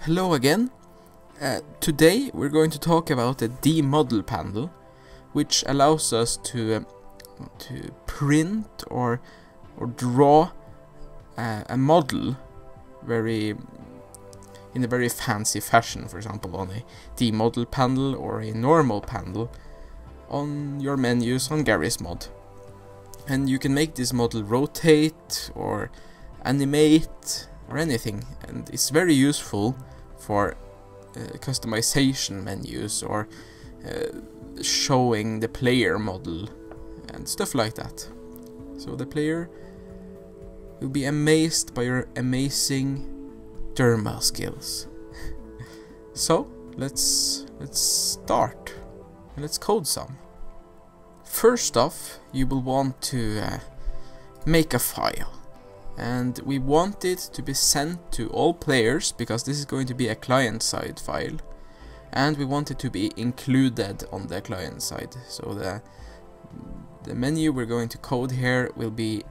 Hello again. Today we're going to talk about the DModelPanel, which allows us to print or draw a model in a very fancy fashion, for example on a DModelPanel or a normal panel on your menus on Garry's mod. And you can make this model rotate or animate or anything, and it's very useful for customization menus or showing the player model and stuff like that. So the player will be amazed by your amazing derma skills. So let's start and let's code some. First off, you will want to make a file, and we want it to be sent to all players because this is going to be a client-side file, and we want it to be included on the client side. So the menu we're going to code here will be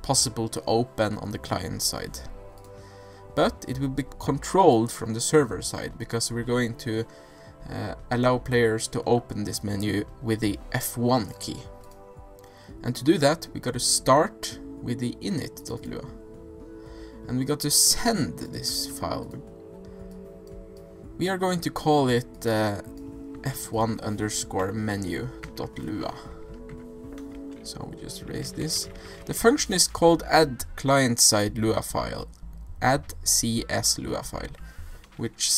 possible to open on the client side, but it will be controlled from the server side because we're going to allow players to open this menu with the F1 key. And to do that, we got to start with the init.lua, and we got to send this file. We are going to call it f1_menu.lua. So we just erase this. The function is called add client side lua file, add cs lua file, which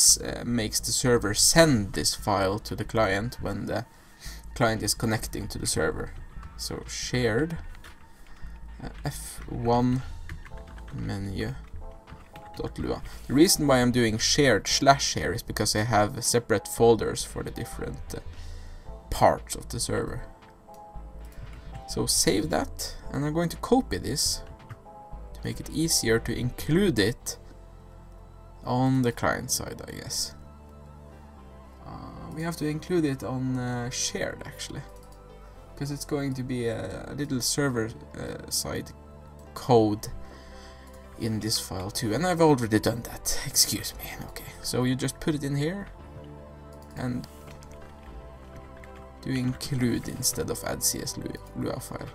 makes the server send this file to the client when the client is connecting to the server. So shared f1 menu.lua. The reason why I'm doing shared / here is because I have separate folders for the different parts of the server. So save that, and I'm going to copy this to make it easier to include it on the client side, I guess. We have to include it on shared actually, because it's going to be a little server side code in this file too, and I've already done that. Excuse me. Okay, so you just put it in here and do include instead of add cs lua file,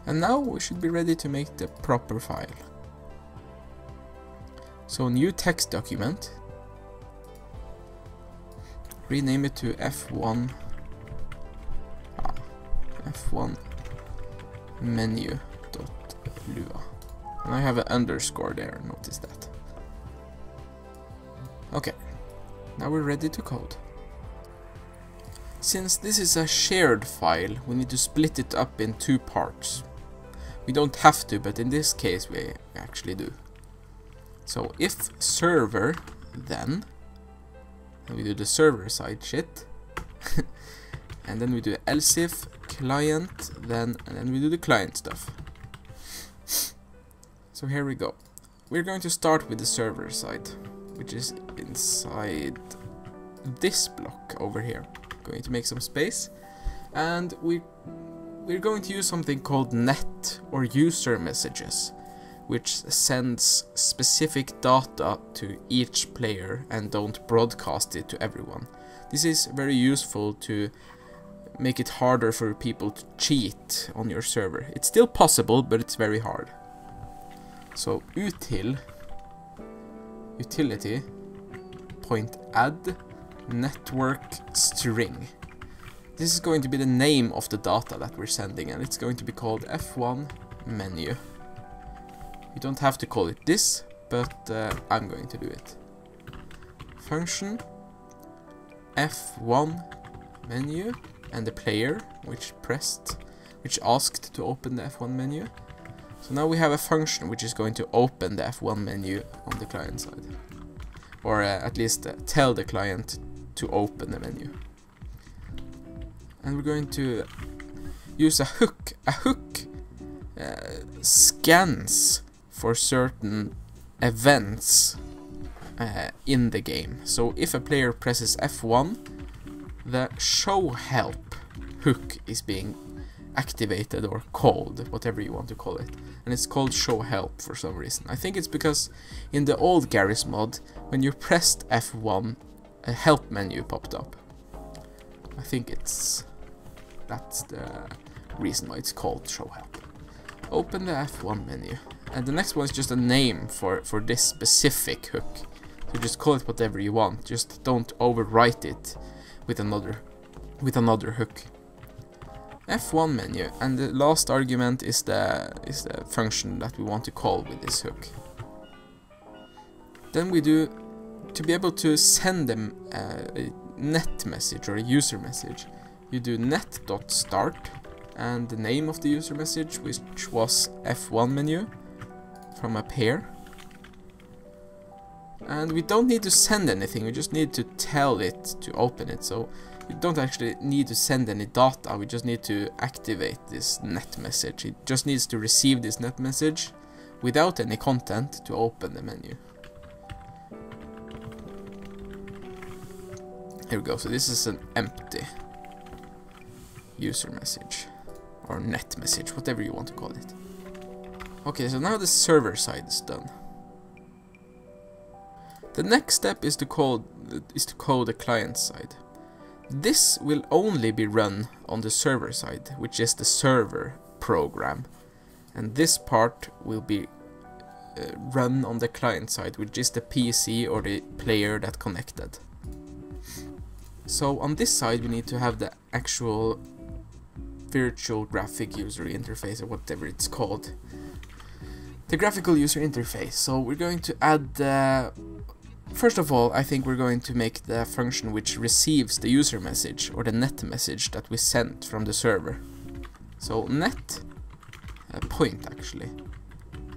and now we should be ready to make the proper file. So new text document, rename it to f1 menu.lua, and I have an underscore there, notice that. Okay, now we're ready to code. Since this is a shared file, we need to split it up in two parts. We don't have to, but in this case we actually do. So if server, then, and we do the server side shit, and then we do else if client, and then we do the client stuff. So here we go. We're going to start with the server side, which is inside this block over here. Going to make some space, and we're going to use something called net or user messages, which sends specific data to each player and don't broadcast it to everyone. This is very useful to make it harder for people to cheat on your server. It's still possible, but it's very hard. So utility point add network string. This is going to be the name of the data that we're sending, and it's going to be called f1 menu. You don't have to call it this, but I'm going to do it. Function f1 menu and the player which asked to open the f1 menu. So now we have a function which is going to open the f1 menu on the client side, or at least tell the client to open the menu. And we're going to use a hook. A hook scans for certain events in the game. So if a player presses F1, the show help hook is being activated or called, whatever you want to call it. And it's called show help for some reason. I think it's because in the old Garry's mod, when you pressed F1, a help menu popped up. I think that's the reason why it's called show help. Open the F1 menu, and the next one is just a name for this specific hook. So just call it whatever you want, just don't overwrite it with another hook. F1 menu, and the last argument is the function that we want to call with this hook. Then we do, to be able to send them a net message or a user message, you do net.start and the name of the user message, which was F1 menu from up here. And we don't need to send anything, we just need to tell it to open it. So you don't actually need to send any data, we just need to activate this net message. It just needs to receive this net message without any content to open the menu. Here we go, so this is an empty user message or net message, whatever you want to call it. Okay, so now the server side is done. The next step is to code the client side. This will only be run on the server side, which is the server program, and this part will be run on the client side, which is the PC or the player that connected. So on this side we need to have the actual virtual graphic user interface, or whatever it's called. The graphical user interface. So we're going to add first of all, I think we're going to make the function which receives the user message or the net message that we sent from the server. So net point actually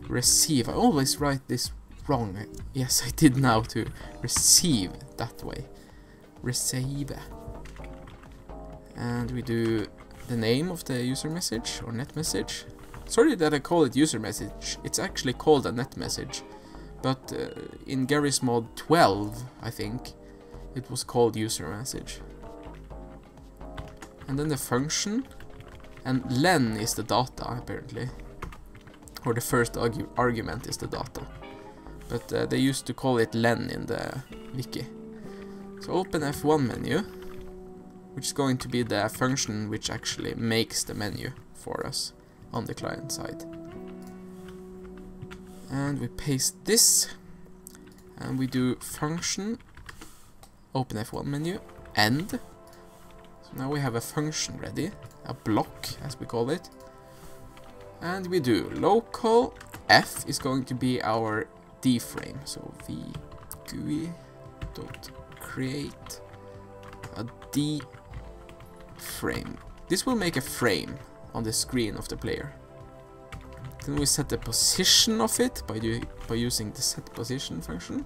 receive. I always write this wrong. Yes, I did now, to receive that way. Receive. And we do the name of the user message or net message. Sorry that I call it user message. It's actually called a net message. But in Garry's mod 12, I think, it was called user message. And then the function, and len is the data apparently, or the first argument is the data. But they used to call it len in the wiki. So open F1 menu, which is going to be the function which actually makes the menu for us on the client side. And we paste this, and we do function, open F1 menu, end. So now we have a function ready, a block as we call it. And we do local f is going to be our D frame. So v GUI dot create a D frame. This will make a frame on the screen of the player. Then we set the position of it by using the set position function.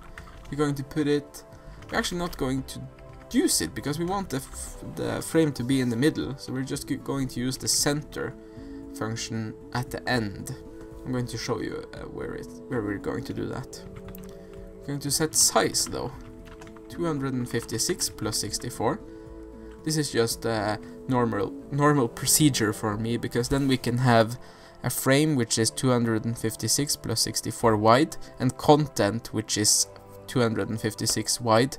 We're going to put it, we're actually not going to use it because we want the frame to be in the middle, so we're just going to use the center function at the end. I'm going to show you where we're going to do that. We're going to set size though, 256 plus 64. This is just a normal procedure for me, because then we can have a frame which is 256 plus 64 wide, and content which is 256 wide,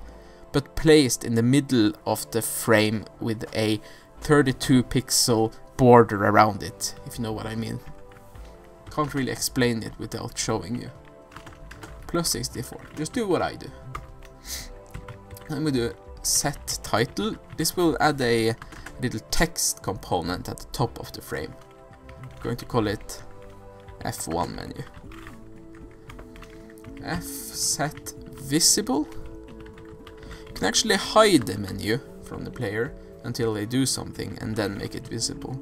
but placed in the middle of the frame with a 32 pixel border around it, if you know what I mean. Can't really explain it without showing you. Plus 64, just do what I do. Then we do set title. This will add a little text component at the top of the frame. Going to call it F1 menu. F set visible. You can actually hide the menu from the player until they do something and then make it visible.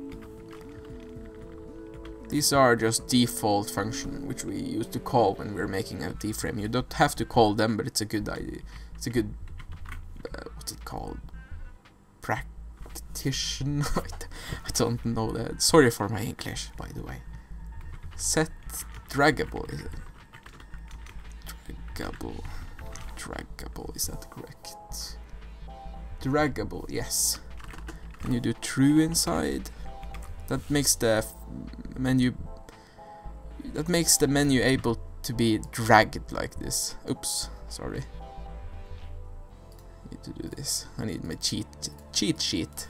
These are just default functions which we used to call when we're making a D frame. You don't have to call them, but it's a good idea. It's a good what's it called? Practitioner? I don't know that. Sorry for my English, by the way. Set draggable, is it? Draggable, is that correct? Draggable, yes. And you do true inside. That makes the menu able to be dragged like this. Oops, sorry. Need to do this. I need my cheat sheet.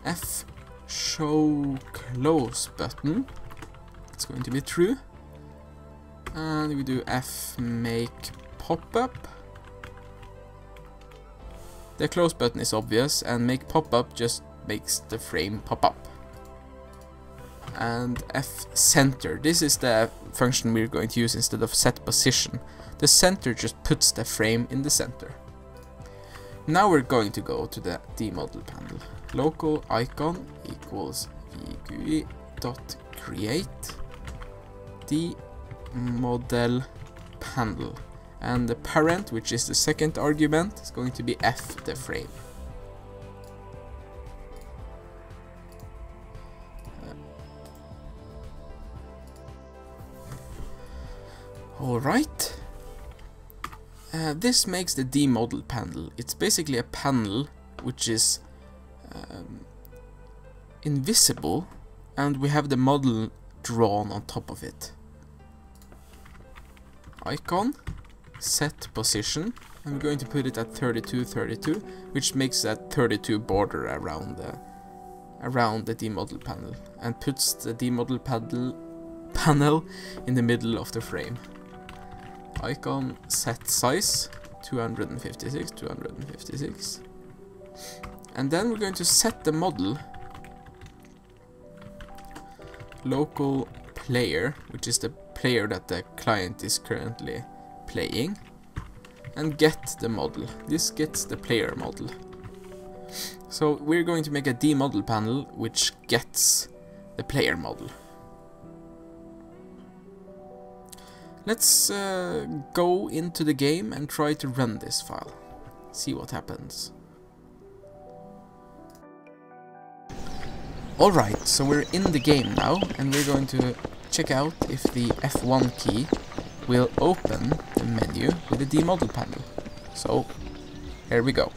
F show close button. It's going to be true. And we do F make pop-up. The close button is obvious, and make pop-up just makes the frame pop up. And F center. This is the function we're going to use instead of set position. The center just puts the frame in the center. Now we're going to go to the DModelPanel. Local icon equals vgui.create DModelPanel. And the parent, which is the second argument, is going to be F the frame. Alright. This makes the DModelPanel. It's basically a panel which is invisible, and we have the model drawn on top of it. Icon, set position, and we're going to put it at 32, 32, which makes that 32 border around the DModelPanel, and puts the DModelPanel in the middle of the frame. Icon set size 256, 256, and then we're going to set the model local player, which is the player that the client is currently playing, and get the model. This gets the player model. So we're going to make a DModelPanel which gets the player model. Let's go into the game and try to run this file. See what happens. Alright, so we're in the game now, and we're going to check out if the F1 key will open the menu with the DModelPanel. So, here we go.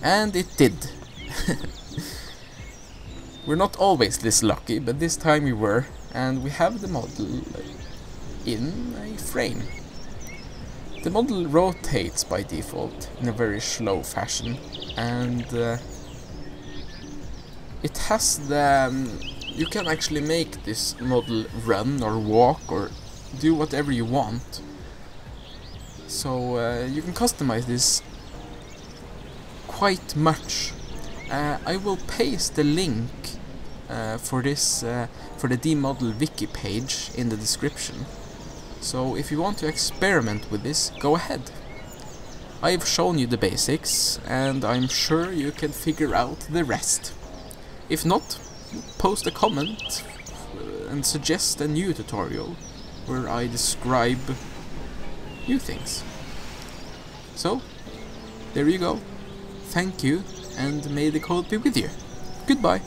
And it did. We're not always this lucky, but this time we were, and we have the model in a frame. The model rotates by default in a very slow fashion, and it has the... you can actually make this model run or walk or do whatever you want. So you can customize this quite much. I will paste the link for this for the DModel wiki page in the description. So if you want to experiment with this, go ahead. I've shown you the basics, and I'm sure you can figure out the rest. If not, post a comment and suggest a new tutorial where I describe new things. So, there you go. Thank you, and may the code be with you. Goodbye.